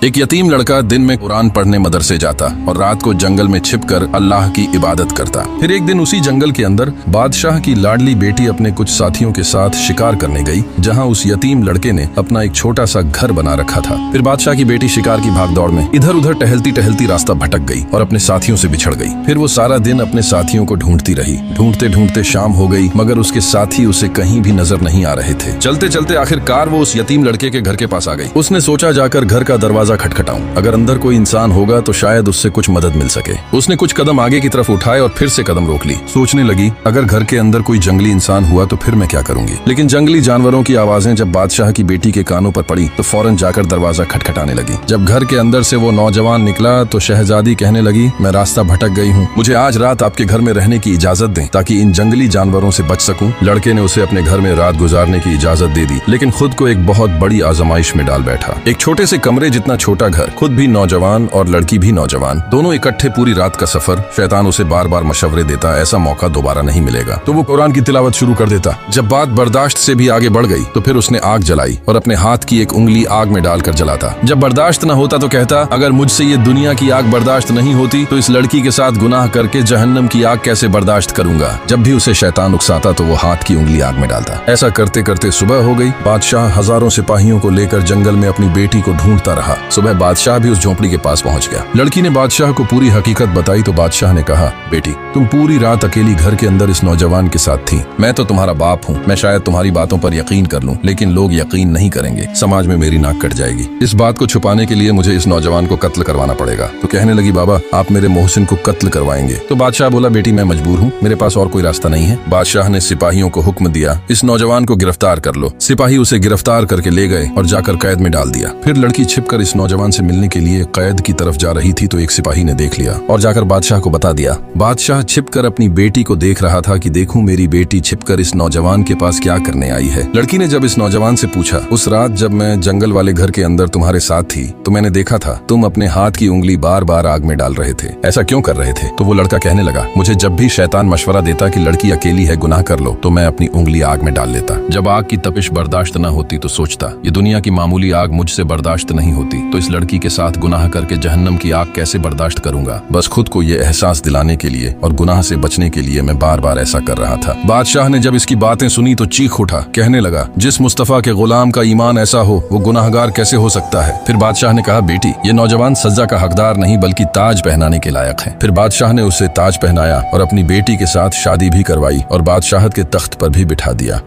एक यतीम लड़का दिन में कुरान पढ़ने मदरसे जाता और रात को जंगल में छिपकर अल्लाह की इबादत करता। फिर एक दिन उसी जंगल के अंदर बादशाह की लाडली बेटी अपने कुछ साथियों के साथ शिकार करने गई, जहां उस यतीम लड़के ने अपना एक छोटा सा घर बना रखा था। फिर बादशाह की बेटी शिकार की भागदौड़ में इधर उधर टहलती टहलती रास्ता भटक गई और अपने साथियों से बिछड़ गई। फिर वो सारा दिन अपने साथियों को ढूंढती रही। ढूंढते ढूंढते शाम हो गई, मगर उसके साथी उसे कहीं भी नजर नहीं आ रहे थे। चलते चलते आखिरकार वो उस यतीम लड़के के घर के पास आ गई। उसने सोचा जाकर घर का दरवाजा खटखटाऊं, अगर अंदर कोई इंसान होगा तो शायद उससे कुछ मदद मिल सके। उसने कुछ कदम आगे की तरफ उठाए और फिर से कदम रोक ली। सोचने लगी, अगर घर के अंदर कोई जंगली इंसान हुआ तो फिर मैं क्या करूंगी। लेकिन जंगली जानवरों की आवाजें जब बादशाह की बेटी के कानों पर पड़ी तो फौरन जाकर दरवाजा खटखटाने लगी। जब घर के अंदर से वो नौजवान निकला तो शहजादी कहने लगी, मैं रास्ता भटक गई हूँ, मुझे आज रात आपके घर में रहने की इजाजत दें ताकि इन जंगली जानवरों से बच सकूं। लड़के ने उसे अपने घर में रात गुजारने की इजाजत दे दी, लेकिन खुद को एक बहुत बड़ी आजमाइश में डाल बैठा। एक छोटे से कमरे जितना छोटा घर, खुद भी नौजवान और लड़की भी नौजवान, दोनों इकट्ठे पूरी रात का सफर। शैतान उसे बार बार मशवरे देता, ऐसा मौका दोबारा नहीं मिलेगा। तो वो कुरान की तिलावत शुरू कर देता। जब बात बर्दाश्त से भी आगे बढ़ गई तो फिर उसने आग जलाई और अपने हाथ की एक उंगली आग में डालकर जलाता। जब बर्दाश्त न होता तो कहता, अगर मुझसे ये दुनिया की आग बर्दाश्त नहीं होती तो इस लड़की के साथ गुनाह करके जहन्नम की आग कैसे बर्दाश्त करूंगा। जब भी उसे शैतान उकसाता तो वो हाथ की उंगली आग में डालता। ऐसा करते करते सुबह हो गई। बादशाह हजारों सिपाहियों को लेकर जंगल में अपनी बेटी को ढूंढता रहा। सुबह बादशाह भी उस झोंपड़ी के पास पहुंच गया। लड़की ने बादशाह को पूरी हकीकत बताई तो बादशाह ने कहा, बेटी तुम पूरी रात अकेली घर के अंदर इस नौजवान के साथ थी। मैं तो तुम्हारा बाप हूँ, मैं शायद तुम्हारी बातों पर यकीन कर लूं, लेकिन लोग यकीन नहीं करेंगे, समाज में मेरी नाक कट जाएगी। इस बात को छुपाने के लिए मुझे इस नौजवान को कत्ल करवाना पड़ेगा। तो कहने लगी, बाबा आप मेरे मोहसिन को कत्ल करवाएंगे। तो बादशाह बोला, बेटी मैं मजबूर हूँ, मेरे पास और कोई रास्ता नहीं है। बादशाह ने सिपाहियों को हुक्म दिया, इस नौजवान को गिरफ्तार कर लो। सिपाही उसे गिरफ्तार करके ले गए और जाकर कैद में डाल दिया। फिर लड़की छिपकर इस नौजवान से मिलने के लिए कैद की तरफ जा रही थी तो एक सिपाही ने देख लिया और जाकर बादशाह को बता दिया। बादशाह छिपकर अपनी बेटी को देख रहा था कि देखूं मेरी बेटी छिपकर इस नौजवान के पास क्या करने आई है। लड़की ने जब इस नौजवान से पूछा, उस रात जब मैं जंगल वाले घर के अंदर तुम्हारे साथ थी तो मैंने देखा था तुम अपने हाथ की उंगली बार बार आग में डाल रहे थे, ऐसा क्यों कर रहे थे। तो वो लड़का कहने लगा, मुझे जब भी शैतान मशवरा देता कि लड़की अकेली है गुनाह कर लो तो मैं अपनी उंगली आग में डाल लेता। जब आग की तपिश बर्दाश्त न होती तो सोचता ये दुनिया की मामूली आग मुझसे बर्दाश्त नहीं होती तो इस लड़की के साथ गुनाह करके जहन्नम की आग कैसे बर्दाश्त करूंगा। बस खुद को ये एहसास दिलाने के लिए और गुनाह से बचने के लिए मैं बार बार ऐसा कर रहा था। बादशाह ने जब इसकी बातें सुनी तो चीख उठा, कहने लगा, जिस मुस्तफा के गुलाम का ईमान ऐसा हो वो गुनाहगार कैसे हो सकता है। फिर बादशाह ने कहा, बेटी ये नौजवान सजा का हकदार नहीं बल्कि ताज पहनाने के लायक है। फिर बादशाह ने उसे ताज पहनाया और अपनी बेटी के साथ शादी भी करवाई और बादशाहत के तख्त पर भी बिठा दिया।